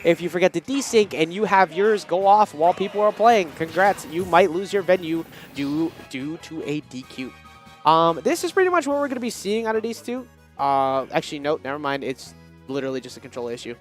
If you forget to desync and you have yours go off while people are playing, congrats, you might lose your venue due to a DQ. This is pretty much what we're going to be seeing out of these two. Actually, nope, never mind. It's literally just a control issue.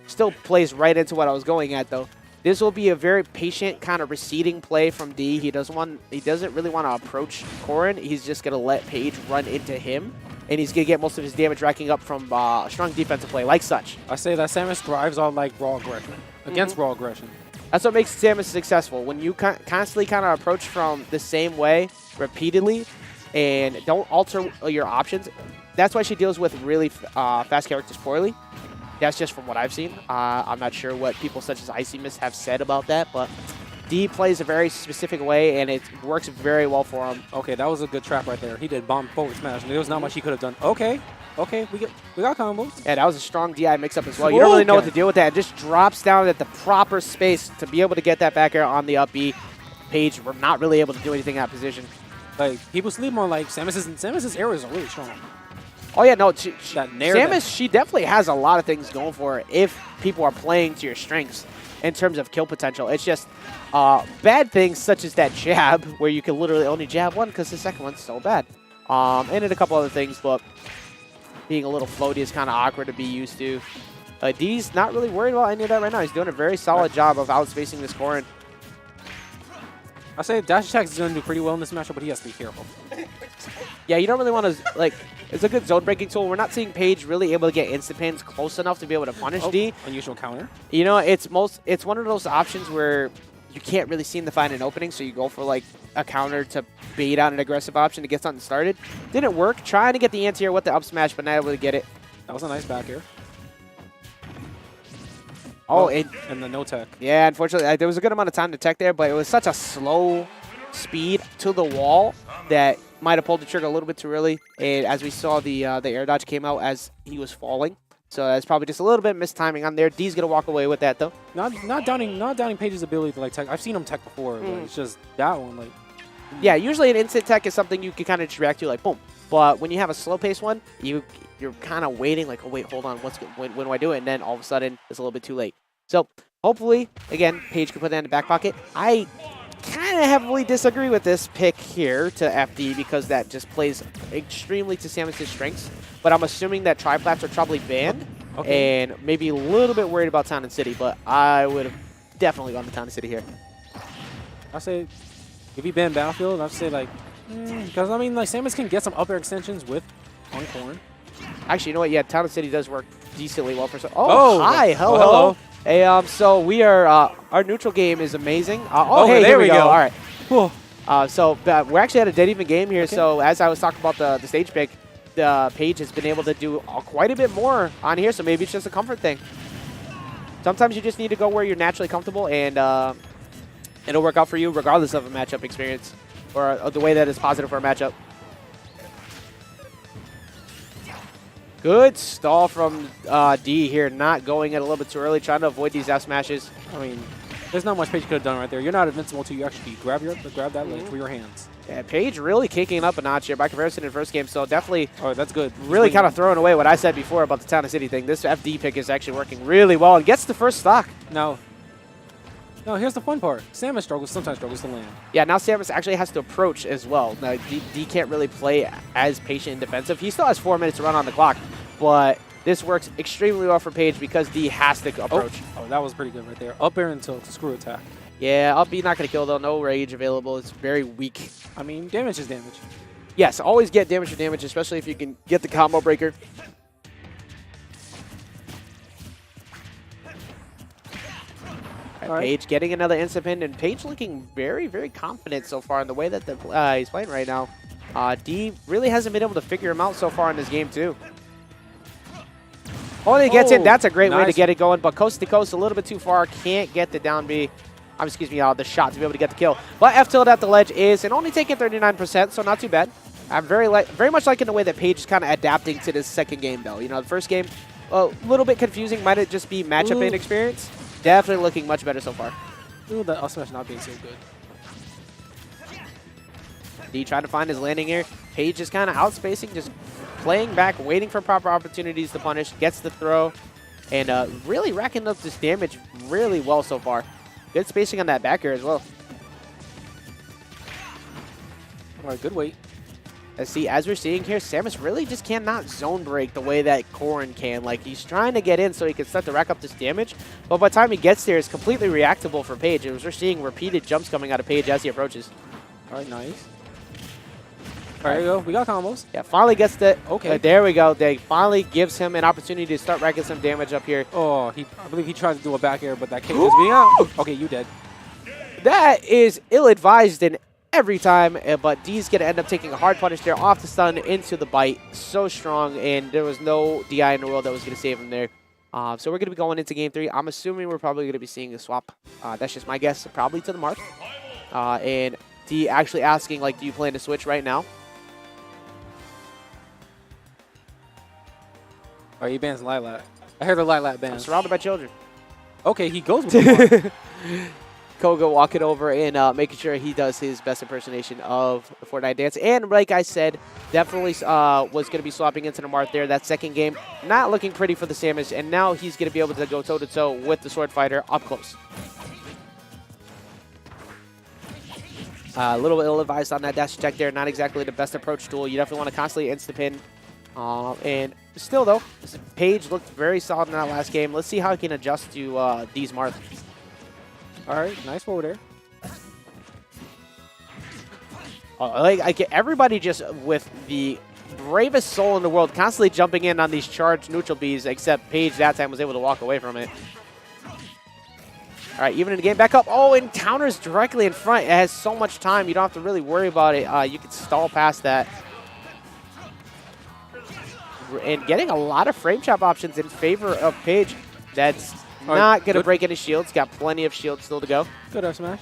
Still plays right into what I was going at, though. This will be a very patient kind of receding play from D. He doesn't really want to approach Corrin. He's just going to let Paige run into him. And he's going to get most of his damage racking up from strong defensive play, like such. I say that Samus thrives on like raw aggression, against raw aggression. That's what makes Samus successful. When you constantly kind of approach from the same way repeatedly and don't alter your options, that's why she deals with really fast characters poorly. That's just from what I've seen. I'm not sure what people such as Icy Mist have said about that, but D plays a very specific way, and it works very well for him. Okay, that was a good trap right there. He did bomb forward smash, and there was not much he could have done. Okay, we got combos. Yeah, that was a strong DI mix-up as well. You don't really know what to do with that. It just drops down at the proper space to be able to get that back air on the up B. Paige, we're not really able to do anything in that position. Like, people sleep on, like, Samus's aerials are really strong. Oh, yeah, no, Samus, she definitely has a lot of things going for her if people are playing to your strengths in terms of kill potential. It's just bad things such as that jab, where you can literally only jab one because the second one's so bad. And then a couple other things, but being a little floaty is kind of awkward to be used to. D's not really worried about any of that right now. He's doing a very solid job of outspacing this Corrin. I say Dash Attack is going to do pretty well in this matchup, but he has to be careful. Yeah, you don't really want to, like, it's a good zone breaking tool. We're not seeing Paige really able to get instant pins close enough to be able to punish D. Unusual counter. You know, it's one of those options where you can't really seem to find an opening, so you go for, like, a counter to bait out an aggressive option to get something started. Didn't work. Trying to get the anti-air with the up smash, but not able to get it. That was a nice back air. Oh, and the no tech. Yeah, unfortunately, there was a good amount of time to tech there, but it was such a slow speed to the wall that might have pulled the trigger a little bit too early. And as we saw, the air dodge came out as he was falling. So that's probably just a little bit mistiming on there. D's going to walk away with that, though. Not downing Paige's ability to, like, tech. I've seen him tech before, but it's just that one, like... Yeah, usually an instant tech is something you can kind of just react to, like, boom. But when you have a slow-paced one, you're kind of waiting, like, oh, wait, hold on, when do I do it? And then all of a sudden, it's a little bit too late. So hopefully, again, Paige can put that in the back pocket. I kind of heavily disagree with this pick here to FD because that just plays extremely to Samus' strengths. But I'm assuming that triplats are probably banned and maybe a little bit worried about Town and City, but I would have definitely gone to Town and City here. I say, if he banned Battlefield, I'd say, like, because, I mean, like, Samus can get some up air extensions with on Corrin. Actually, you know what? Yeah, Town and City does work decently well for some. Oh, hi. Hello. Oh, hello. Hey, so we are, our neutral game is amazing. Hey, there we go. All right. Cool. So we're actually at a dead even game here. Okay. So as I was talking about the stage pick, Paige has been able to do quite a bit more on here. So maybe it's just a comfort thing. Sometimes you just need to go where you're naturally comfortable, and it'll work out for you regardless of a matchup experience or the way that is positive for a matchup. Good stall from D here, not going it a little bit too early, trying to avoid these F smashes. I mean, there's not much Paige could have done right there. You're not invincible until you actually grab that ledge with your hands. Yeah, Paige really kicking up a notch here by comparison to the first game, so definitely that's good. Really kind of throwing away what I said before about the Town and City thing. This FD pick is actually working really well and gets the first stock. No, here's the fun part. Samus sometimes struggles to land. Yeah, now Samus actually has to approach as well. Now, D can't really play as patient and defensive. He still has 4 minutes to run on the clock, but this works extremely well for Paige because D has to approach. Oh, that was pretty good right there. Up air until screw attack. Yeah, up B not going to kill, though. No rage available. It's very weak. I mean, damage is damage. Yes, always get damage for damage, especially if you can get the combo breaker. Right. Paige getting another instant pin, and Paige looking very, very confident so far in the way that he's playing right now. D really hasn't been able to figure him out so far in this game, too. Only gets in. That's a great way to get it going, but coast to coast a little bit too far. Can't get the down B. The shot to be able to get the kill. But F tilt at the ledge is, and only taking 39%, so not too bad. I'm very much liking the way that Paige is kind of adapting to this second game, though. You know, the first game, a little bit confusing. Might it just be matchup inexperience? Definitely looking much better so far. Ooh, the up smash not being so good. D trying to find his landing here. Paige is kind of outspacing, just playing back, waiting for proper opportunities to punish. Gets the throw. and really racking up this damage really well so far. Good spacing on that back air as well. All right, good weight. See, as we're seeing here, Samus really just cannot zone break the way that Corrin can. Like, he's trying to get in so he can start to rack up this damage, but by the time he gets there, it's completely reactable for Paige. As we're seeing repeated jumps coming out of Paige as he approaches. All right, nice. All right, there you go. We got combos. Yeah, finally gets the... Okay. There we go. They finally gives him an opportunity to start racking some damage up here. Oh, I believe he tried to do a back air, but that kick was being out. Okay, you dead. That is ill-advised in every time, but D's going to end up taking a hard punish there off the stun into the bite. So strong, and there was no DI in the world that was going to save him there. So we're going to be going into Game 3. I'm assuming we're probably going to be seeing a swap. That's just my guess, probably to the mark. And D actually asking, like, do you plan to switch right now? All right, he bans Lilat. I heard the Lilat ban. I'm surrounded by children. Okay, he goes with the Koga walking over and making sure he does his best impersonation of the Fortnite dance. And like I said, definitely was going to be swapping into the Marth there. That second game, not looking pretty for the Samus. And now he's going to be able to go toe-to-toe with the Sword Fighter up close. A little ill-advised on that dash check there. Not exactly the best approach tool. You definitely want to constantly insta-pin. And still, though, Paige looked very solid in that last game. Let's see how he can adjust to these Marth. All right, nice forward air. Like everybody just with the bravest soul in the world constantly jumping in on these charged neutral bees, except Paige that time was able to walk away from it. All right, even in the game, back up. Oh, and counters directly in front. It has so much time. You don't have to really worry about it. You can stall past that. And getting a lot of frame chop options in favor of Paige. That's not going to break any shields. Got plenty of shields still to go. Good up smash.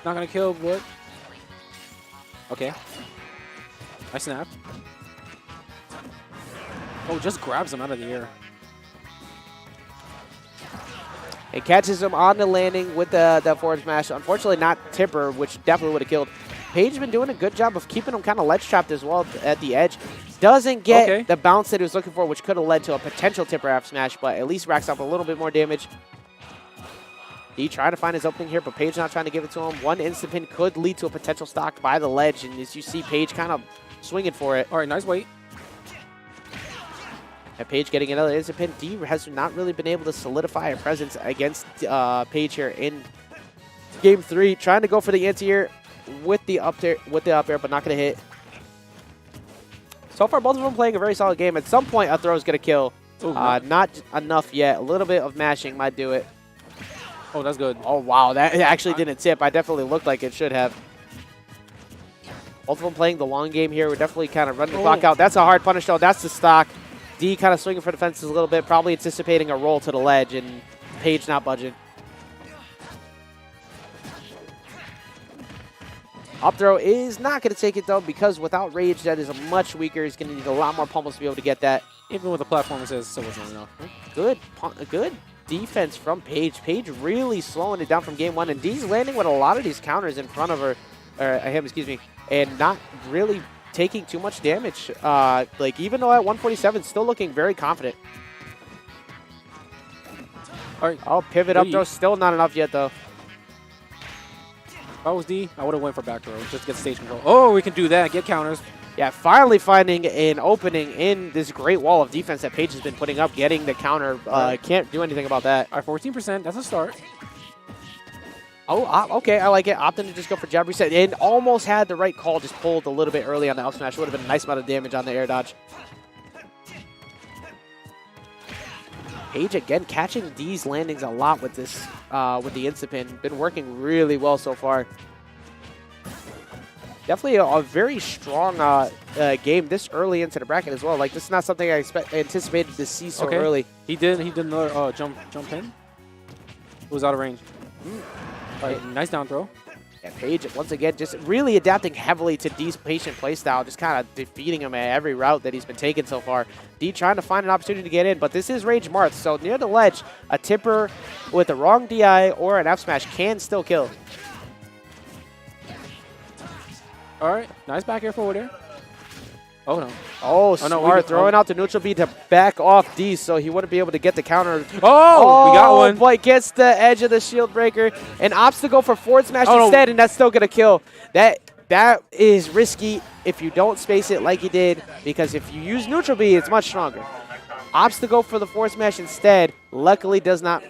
Not going to kill, but... Okay. I snap. Oh, just grabs him out of the air. It catches him on the landing with the forward smash. Unfortunately, not Tipper, which definitely would have killed. Paige been doing a good job of keeping him kind of ledge trapped as well at the edge. Doesn't get the bounce that he was looking for, which could have led to a potential Tipper F smash, but at least racks up a little bit more damage. He trying to find his opening here, but Paige not trying to give it to him. One instant pin could lead to a potential stock by the ledge, and as you see, Paige kind of swinging for it. All right, nice weight. And Paige getting another instant pin. D has not really been able to solidify a presence against Paige here in Game 3. Trying to go for the anti-air with the up air, but not going to hit. So far, both of them playing a very solid game. At some point, a throw is going to kill. Ooh, not enough yet. A little bit of mashing might do it. Oh, that's good. Oh, wow. That actually didn't tip. I definitely looked like it should have. Both of them playing the long game here. We're definitely kind of running the clock out. That's a hard punish, though. That's the stock. D kind of swinging for the fences a little bit, probably anticipating a roll to the ledge, and Paige not budging. Up throw is not going to take it, though, because without rage, that is a much weaker. He's going to need a lot more pummels to be able to get that. Even with the platform, it says still wasn't enough. Good defense from Paige. Paige really slowing it down from game one, and D's landing with a lot of these counters in front of her, or him, excuse me, and not really taking too much damage. Like, even though at 147, still looking very confident. All right. Oh, pivot up throw, still not enough yet, though. If I was D, I would have went for back throw just to get stage control. Oh, we can do that. Get counters. Yeah, finally finding an opening in this great wall of defense that Paige has been putting up, getting the counter. Can't do anything about that. All right, 14%. That's a start. Oh, okay, I like it. Opting to just go for jab reset. And almost had the right call, just pulled a little bit early on the up smash. Would have been a nice amount of damage on the air dodge. Paige again catching these landings a lot with this, with the instant pin. Been working really well so far. Definitely a very strong game this early into the bracket as well. Like, this is not something I anticipated to see so early. He did another jump in. It was out of range. All right, nice down throw. Yeah, Paige, once again, just really adapting heavily to D's patient playstyle, just kind of defeating him at every route that he's been taking so far. D trying to find an opportunity to get in, but this is Rage Marth, so near the ledge, a tipper with the wrong DI or an F smash can still kill. All right, nice back air forward air. Oh, no. Oh, Oh, no, smart. Throwing out the neutral B to back off D so he wouldn't be able to get the counter. Oh, we got one. But gets the edge of the shield breaker and opts to go for forward smash Oh, no. instead, and that's still going to kill. That is risky if you don't space it like he did, because if you use neutral B, it's much stronger. Opts to go for the forward smash instead. Luckily, does not.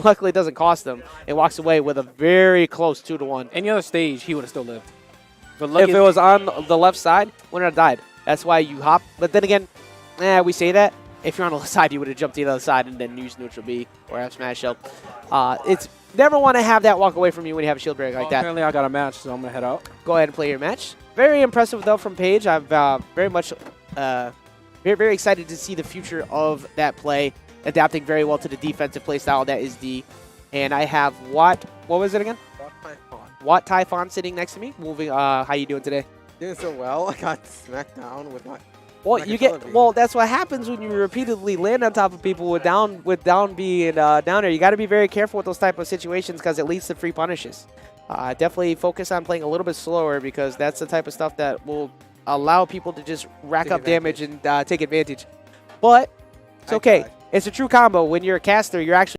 Luckily, doesn't cost him. And walks away with a very close 2-1. Any other stage, he would have still lived. But If it was on the left side, wouldn't have died. That's why you hop. But then again, we say that. If you're on the left side, you would have jumped to the other side and then used neutral B or F smash shield. It's never want to have that walk away from you when you have a shield break like that. Apparently, I got a match, so I'm gonna head out. Go ahead and play your match. Very impressive though from Paige. I'm very much very excited to see the future of that play, adapting very well to the defensive play style that is D. And I have what was it again? What Typhon sitting next to me. Moving. How you doing today? Doing so well. I got smacked down with my. Well, my you controller get. beam. Well, that's what happens when you repeatedly land on top of people with down B and down air. You got to be very careful with those type of situations because it leads to free punishes. Definitely focus on playing a little bit slower because that's the type of stuff that will allow people to just rack Take up damage advantage. and take advantage. But it's I okay. tried. It's a true combo. When you're a caster, you're actually